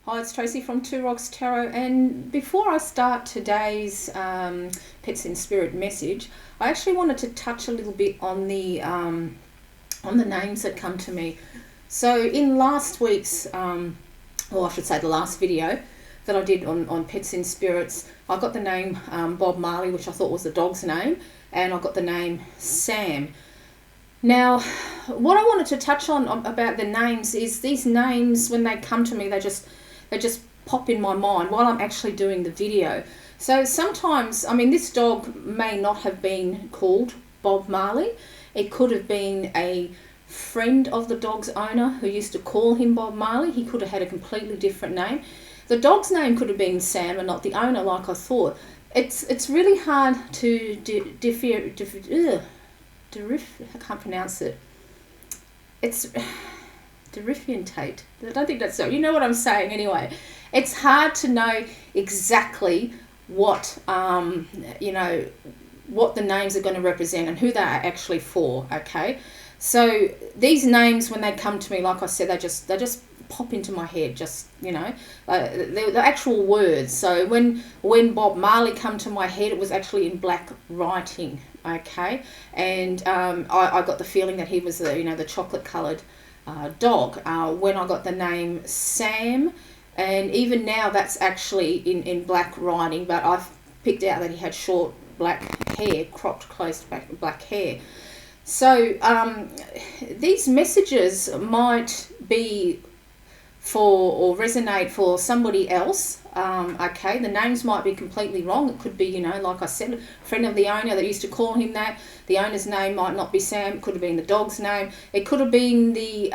Hi, it's Tracy from Two Rocks Tarot, and before I start today's Pets in Spirit message, I actually wanted to touch a little bit on the names that come to me. So in last week's, or I should say the last video that I did on Pets in Spirits, I got the name Bob Marley, which I thought was the dog's name, and I got the name Sam. Now, what I wanted to touch on about the names is these names, when they come to me, they just pop in my mind while I'm actually doing the video. So sometimes, I mean, this dog may not have been called Bob Marley. It could have been a friend of the dog's owner who used to call him Bob Marley. He could have had a completely different name. The dog's name could have been Sam and not the owner, like I thought. It's really hard to I can't pronounce it. It's differentiate. I don't think that's so. You know what I'm saying anyway. It's hard to know exactly what what the names are going to represent and who they are actually for. Okay, so these names, when they come to me, like I said, they just pop into my head. Just the actual words. So when Bob Marley come to my head, it was actually in black writing. Okay, and I got the feeling that he was the chocolate coloured dog. When I got the name Sam, and even now that's actually in black writing, but I've picked out that he had short black hair, cropped close black hair. So these messages might be for or resonate for somebody else. Okay, the names might be completely wrong. It could be, like I said, a friend of the owner that used to call him that. The owner's name might not be Sam. It could have been the dog's name. It could have been the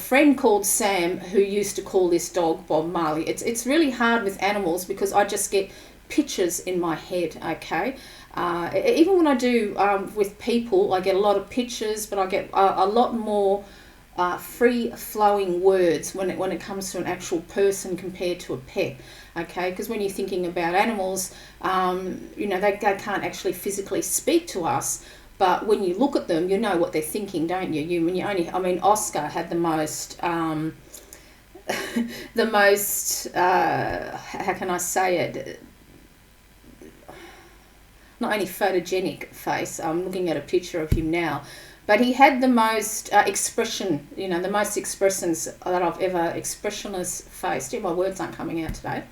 friend called Sam who used to call this dog Bob Marley. It's really hard with animals because I just get pictures in my head. Okay, even when I do with people, I get a lot of pictures, but I get a lot more free-flowing words when it comes to an actual person compared to a pet. Okay, because when you're thinking about animals, they can't actually physically speak to us, but when you look at them, you know what they're thinking, don't you? Oscar had the most how can I say it? Not only photogenic face. I'm looking at a picture of him now. But he had the most expression, the most expressions that I've ever, expressionless face. Gee, my words aren't coming out today.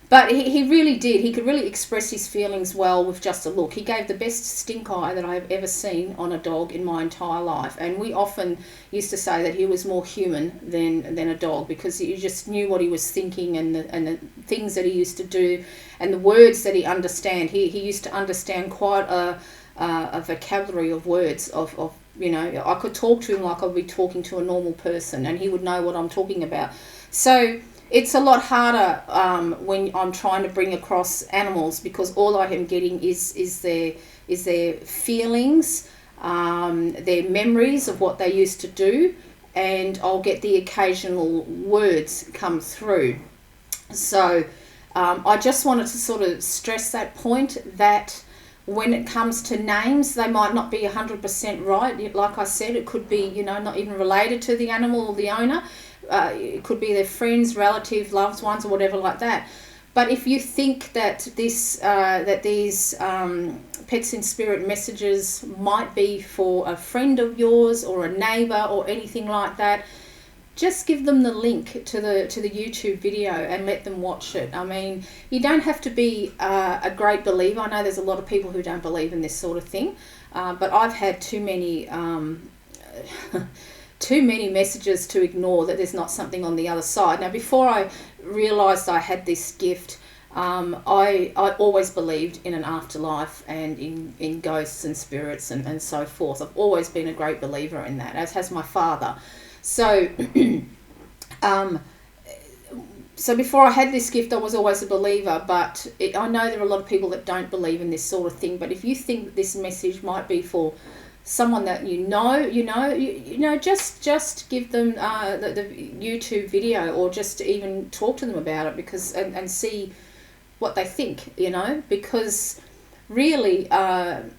But he really did. He could really express his feelings well with just a look. He gave the best stink eye that I've ever seen on a dog in my entire life. And we often used to say that he was more human than a dog, because you just knew what he was thinking and the things that he used to do and the words that he understand. He used to understand quite a vocabulary of words I could talk to him like I'd be talking to a normal person, and he would know what I'm talking about. So it's a lot harder when I'm trying to bring across animals, because all I am getting is their feelings, their memories of what they used to do, and I'll get the occasional words come through. So I just wanted to sort of stress that point, that when it comes to names, they might not be 100% right. Like I said, it could be, not even related to the animal or the owner. It could be their friends, relatives, loved ones, or whatever like that. But if you think that these Pets in Spirit messages might be for a friend of yours or a neighbour or anything like that, just give them the link to the YouTube video and let them watch it. I mean, you don't have to be a great believer. I know there's a lot of people who don't believe in this sort of thing, but I've had too many messages to ignore that there's not something on the other side. Now, before I realised I had this gift, I always believed in an afterlife and in ghosts and spirits and so forth. I've always been a great believer in that, as has my father. So, so before I had this gift, I was always a believer, but I know there are a lot of people that don't believe in this sort of thing. But if you think that this message might be for someone that just give them the YouTube video, or just even talk to them about it, because and see what they think, because really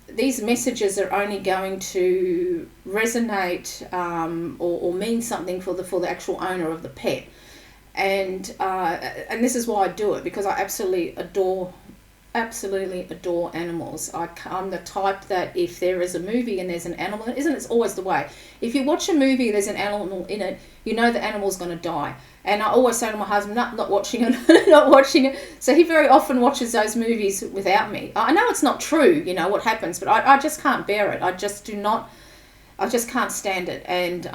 these messages are only going to resonate or mean something for the actual owner of the pet. And this is why I do it, because I absolutely adore animals. I'm the type that if there is a movie and there's an animal, isn't it always the way? If you watch a movie, there's an animal in it, you know the animal's going to die. And I always say to my husband, not watching it, not watching it. So he very often watches those movies without me. I know it's not true, what happens, but I just can't bear it. I just can't stand it. And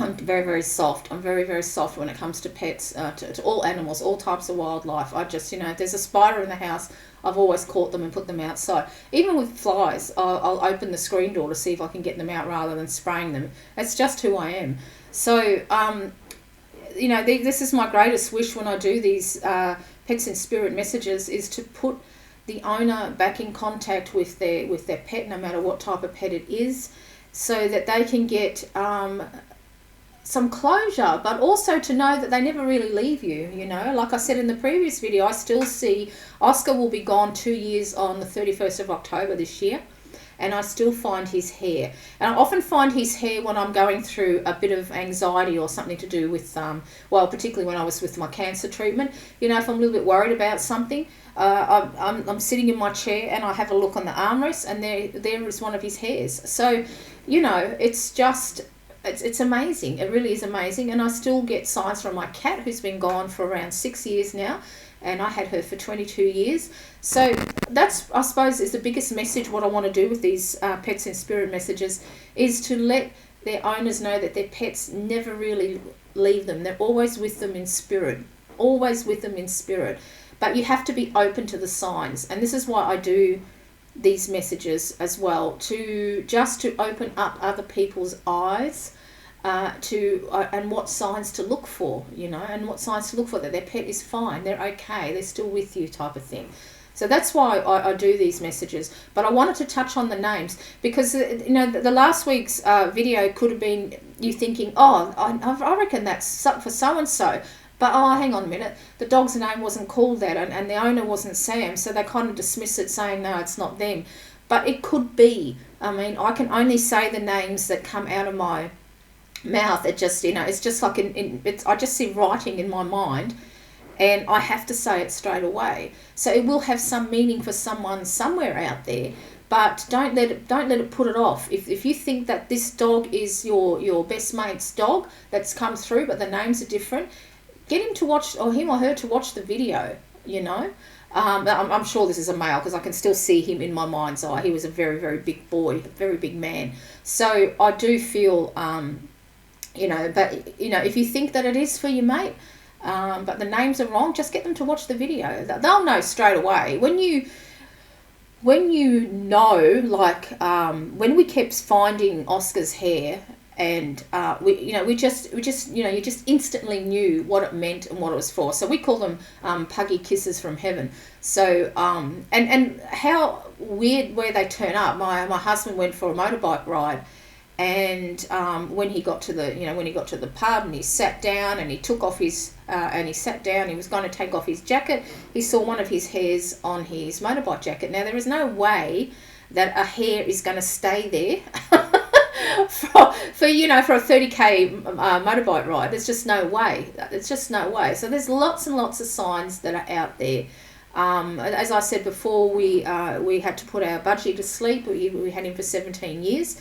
I'm very, very soft. I'm very, very soft when it comes to pets, to all animals, all types of wildlife. I just, if there's a spider in the house, I've always caught them and put them outside. Even with flies, I'll open the screen door to see if I can get them out rather than spraying them. That's just who I am. So, this is my greatest wish when I do these Pets in Spirit messages, is to put the owner back in contact with their pet, no matter what type of pet it is, so that they can get some closure, but also to know that they never really leave you. Like I said in the previous video, I still see Oscar will be gone 2 years on the 31st of October this year, and I still find his hair. And I often find his hair when I'm going through a bit of anxiety or something to do with, particularly when I was with my cancer treatment. If I'm a little bit worried about something, I'm sitting in my chair and I have a look on the armrest, and there is one of his hairs. So, it's just... It's amazing. It really is amazing. And I still get signs from my cat, who's been gone for around 6 years now, and I had her for 22 years. So that's, I suppose, is the biggest message. What I want to do with these Pets in Spirit messages is to let their owners know that their pets never really leave them. They're always with them in spirit. Always with them in spirit. But you have to be open to the signs. And this is why I do these messages as well, to open up other people's eyes and what signs to look for, and what signs to look for, that their pet is fine, they're okay, they're still with you, type of thing. So that's why I do these messages. But I wanted to touch on the names, because the last week's video could have been you thinking, I reckon that's for so and so. But, hang on a minute, the dog's name wasn't called that, and the owner wasn't Sam, so they kind of dismiss it, saying, no, it's not them. But it could be. I mean, I can only say the names that come out of my mouth. It just, it's just like, I just see writing in my mind, and I have to say it straight away. So it will have some meaning for someone somewhere out there, but don't let it put it off. If you think that this dog is your best mate's dog that's come through, but the names are different, get him to watch, or him or her to watch the video, I'm sure this is a male, because I can still see him in my mind's eye. He was a very, very big boy, a very big man. So I do feel, if you think that it is for your mate, but the names are wrong, just get them to watch the video. They'll know straight away. When you know, like, when we kept finding Oscar's hair, and you just instantly knew what it meant and what it was for. So we call them puggy kisses from heaven. So and how weird where they turn up. My husband went for a motorbike ride, and when he got to the pub, and he sat down and he took off his he was going to take off his jacket. He saw one of his hairs on his motorbike jacket. Now, there is no way that a hair is going to stay there. for a 30k motorbike ride. There's just no way. So there's lots and lots of signs that are out there. As I said before, we had to put our budgie to sleep. We had him for 17 years,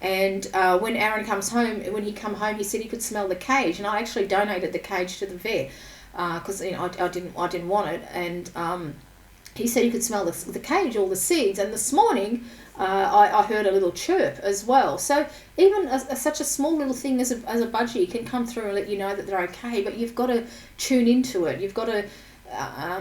and when Aaron comes home, he said he could smell the cage, and I actually donated the cage to the vet because I didn't want it, and he said he could smell the cage, all the seeds. And this morning, I heard a little chirp as well. So even such a small little thing as a budgie can come through and let you know that they're okay. But you've got to tune into it. You've got to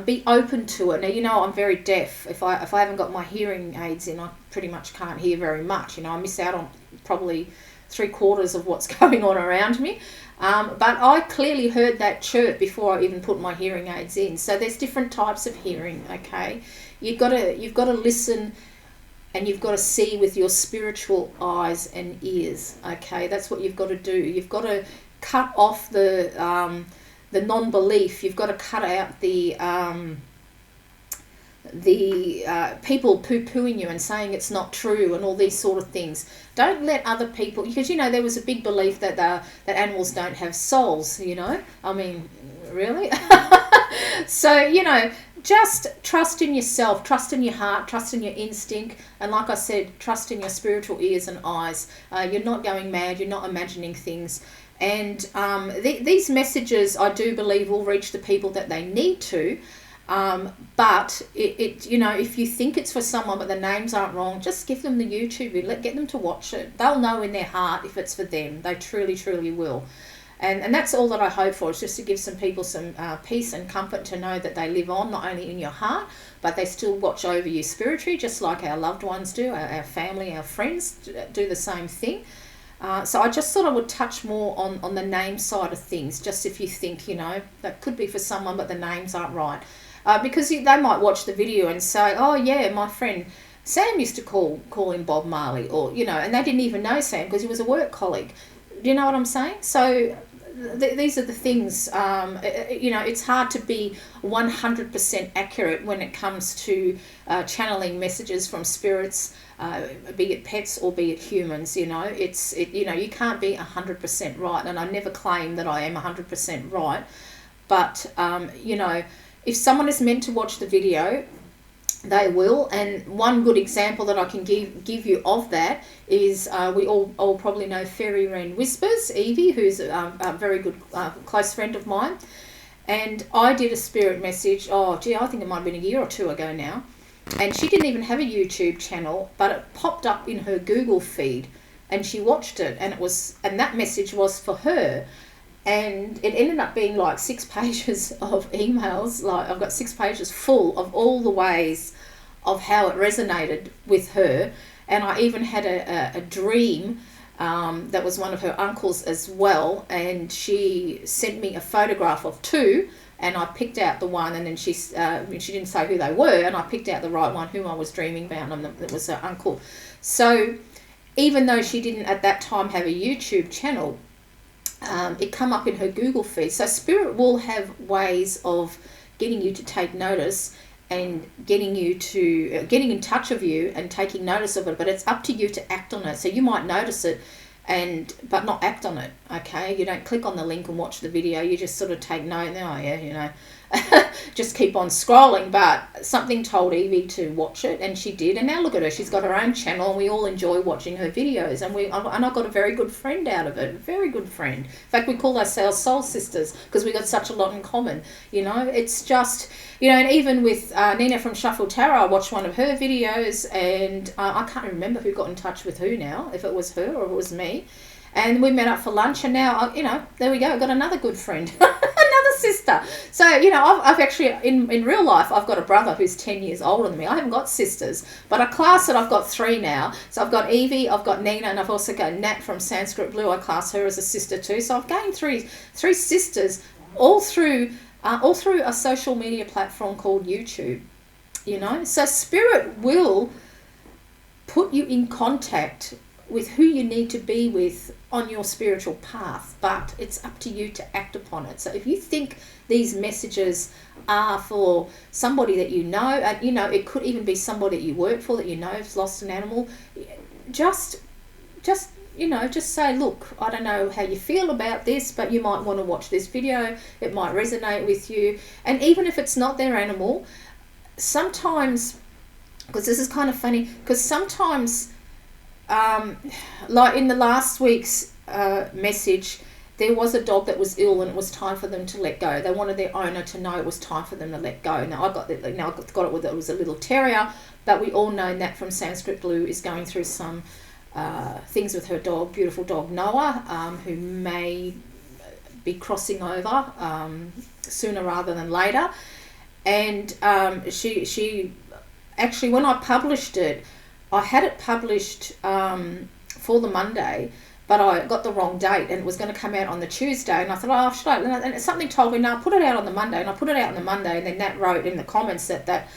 be open to it. Now, I'm very deaf. If I haven't got my hearing aids in, I pretty much can't hear very much. I miss out on probably 3/4 of what's going on around me. But I clearly heard that chirp before I even put my hearing aids in. So there's different types of hearing, okay? You've got to listen, and you've got to see with your spiritual eyes and ears, okay? That's what you've got to do. You've got to cut off the non-belief. You've got to cut out the people poo-pooing you and saying it's not true and all these sort of things. Don't let other people, because there was a big belief that that animals don't have souls. I mean, really. So just trust in yourself, trust in your heart, trust in your instinct, and like I said, trust in your spiritual ears and eyes. You're not going mad, you're not imagining things. And these messages, I do believe, will reach the people that they need to. But if you think it's for someone but the names aren't wrong, just give them the YouTube. Get them to watch it. They'll know in their heart if it's for them. They truly, truly will. And that's all that I hope for, is just to give some people some peace and comfort to know that they live on, not only in your heart, but they still watch over you spiritually, just like our loved ones do, our family, our friends do the same thing. So I just thought I would touch more on the name side of things, just if you think, that could be for someone but the names aren't right. Because they might watch the video and say, oh yeah, my friend Sam used to call him Bob Marley, or, and they didn't even know Sam because he was a work colleague. Do you know what I'm saying? So these are the things, it's hard to be 100% accurate when it comes to channeling messages from spirits, be it pets or be it humans. You can't be 100% right, and I never claim that I am 100% right. But, if someone is meant to watch the video, they will. And one good example that I can give you of that is we all probably know Fairy Wren Whispers, Evie, who's a very good close friend of mine. And I did a spirit message, I think it might have been a year or two ago now. And she didn't even have a YouTube channel, but it popped up in her Google feed and she watched it, and that message was for her. And it ended up being like 6 pages of emails. Like, I've got 6 pages full of all the ways of how it resonated with her. And I even had a dream that was one of her uncles as well. And she sent me a photograph of 2, and I picked out the one. And then she didn't say who they were, and I picked out the right one, whom I was dreaming about, and it was her uncle. So even though she didn't at that time have a YouTube channel, it come up in her Google feed. So spirit will have ways of getting you to take notice and getting in touch with you and taking notice of it, but it's up to you to act on it. So you might notice it but not act on it. Okay, you don't click on the link and watch the video, you just sort of take note. Just keep on scrolling. But something told Evie to watch it, and she did, and now look at her, she's got her own channel, and we all enjoy watching her videos, and I got a very good friend out of it, a very good friend. In fact, we call ourselves soul sisters because we got such a lot in common. It's just, and even with Nina from Shuffle Tarot, I watched one of her videos, and I can't remember who got in touch with who now, if it was her or it was me. And we met up for lunch, and now, there we go. I've got another good friend, another sister. So, I've actually, in real life, I've got a brother who's 10 years older than me. I haven't got sisters, but I class it, I've got 3 now. So I've got Evie, I've got Nina, and I've also got Nat from Sanskrit Blue. I class her as a sister too. So I've gained three sisters all through a social media platform called YouTube. So spirit will put you in contact with who you need to be with on your spiritual path, but it's up to you to act upon it. So if you think these messages are for somebody that you know, and it could even be somebody that you work for that has lost an animal, just say, look, I don't know how you feel about this, but you might want to watch this video, it might resonate with you. And even if it's not their animal, sometimes, because this is kind of funny, because sometimes like in the last week's message, there was a dog that was ill and it was time for them to let go. They wanted their owner to know it was time for them to let go. Now I got it with it was a little terrier, but we all know that from Sanskrit Blue is going through some things with her dog, beautiful dog Noah, who may be crossing over sooner rather than later. And she actually, when I published it, I had it published for the Monday, but I got the wrong date, and it was going to come out on the Tuesday, and I thought, should I? And something told me, no, put it out on the Monday, and I put it out on the Monday, and then Nat wrote in the comments that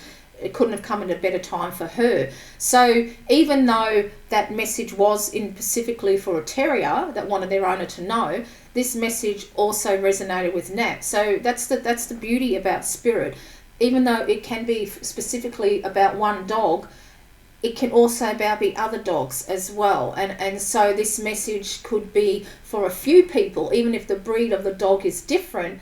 it couldn't have come at a better time for her. So even though that message was in specifically for a terrier that wanted their owner to know, this message also resonated with Nat. So that's the beauty about spirit. even though it can be specifically about one dog, it can also be other dogs as well. And so this message could be for a few people, even if the breed of the dog is different.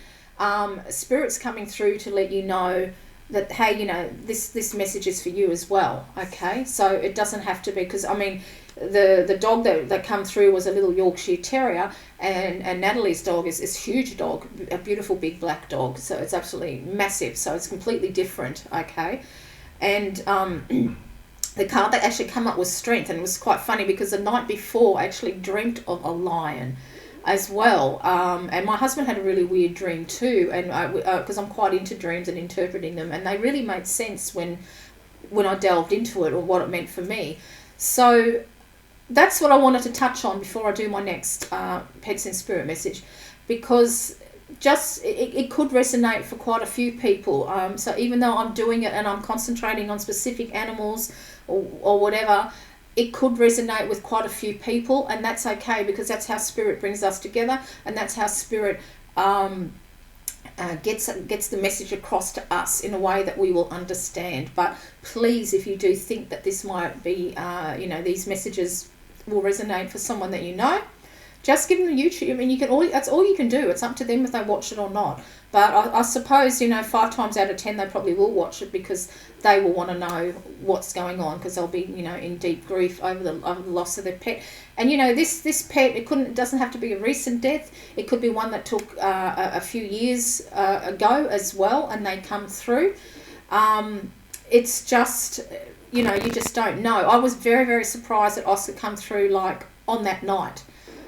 Spirit's coming through to let you know that, hey, this message is for you as well. Okay, so it doesn't have to be, because I mean, the dog that come through was a little Yorkshire Terrier, and Natalie's dog is this huge dog, a beautiful big black dog, so it's absolutely massive, so it's completely different. Okay, and the card that actually come up was Strength, and it was quite funny because the night before I actually dreamt of a lion as well, and my husband had a really weird dream too, and because I'm quite into dreams and interpreting them, and they really made sense when I delved into it, or what it meant for me. So that's what I wanted to touch on before I do my next Pets in Spirit message, because just it could resonate for quite a few people. So even though I'm doing it and I'm concentrating on specific animals or whatever, it could resonate with quite a few people, and that's okay, because that's how Spirit brings us together, and that's how Spirit gets the message across to us in a way that we will understand. But please, if you do think that this might be, these messages will resonate for someone that you know, just give them the YouTube. I mean, that's all you can do. It's up to them if they watch it or not. But I suppose, 5 times out of 10 they probably will watch it, because they will want to know what's going on, because they'll be, in deep grief over the loss of their pet. And this pet, it doesn't have to be a recent death. It could be one that took a few years ago as well, and they come through. It's just, you just don't know. I was very, very surprised that Oscar come through like on that night.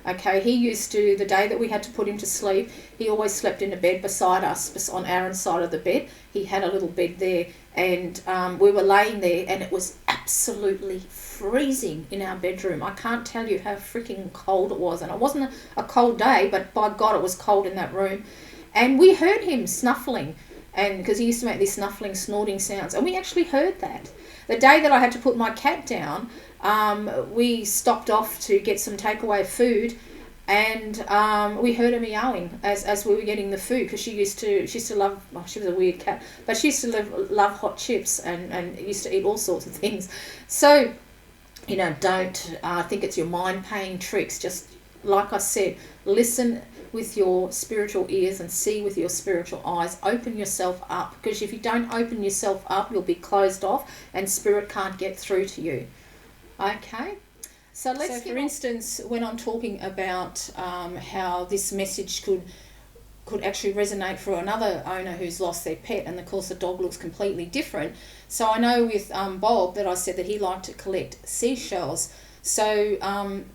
Okay, he used to, the day that we had to put him to sleep, he always slept in a bed beside us, on Aaron's side of the bed. He had a little bed there, and we were laying there, and it was absolutely freezing in our bedroom. I can't tell you how freaking cold it was, and it wasn't a cold day, but by God, it was cold in that room. And we heard him snuffling, and because he used to make these snuffling, snorting sounds, and we actually heard that. The day that I had to put my cat down, we stopped off to get some takeaway food, and we heard her meowing as we were getting the food, because she used to love, she was a weird cat, but she used to love hot chips and used to eat all sorts of things. So, don't think it's your mind playing tricks. Just like I said, listen with your spiritual ears and see with your spiritual eyes. Open yourself up, because if you don't open yourself up, you'll be closed off, and Spirit can't get through to you. Okay, so for instance, when I'm talking about how this message could actually resonate for another owner who's lost their pet, and of course the dog looks completely different. So I know with Bob that I said that he liked to collect seashells. So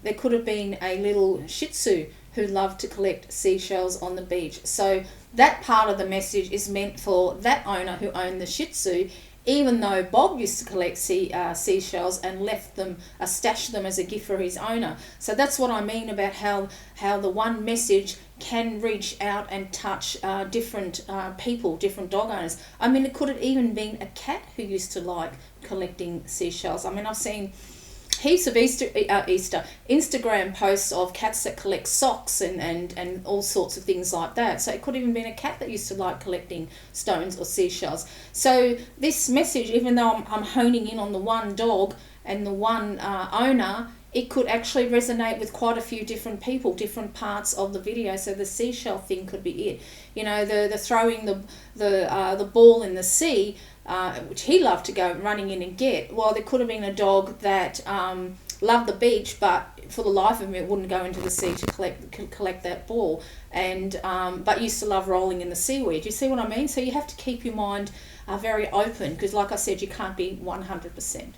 there could have been a little Shih Tzu who loved to collect seashells on the beach. So that part of the message is meant for that owner who owned the Shih Tzu, even though Bob used to collect seashells and left them, stashed them as a gift for his owner. So that's what I mean about how the one message can reach out and touch different people, different dog owners. I mean, it could have even been a cat who used to like collecting seashells. I mean, I've seen heaps of Instagram posts of cats that collect socks and all sorts of things like that. So it could have even been a cat that used to like collecting stones or seashells. So this message, even though I'm honing in on the one dog and the one owner, it could actually resonate with quite a few different people, different parts of the video. So the seashell thing could be it. The throwing the ball in the sea, which he loved to go running in and get. Well, there could have been a dog that loved the beach, but for the life of him, it wouldn't go into the sea to collect that ball, and but used to love rolling in the seaweed. You see what I mean? So you have to keep your mind very open, because like I said, you can't be 100%.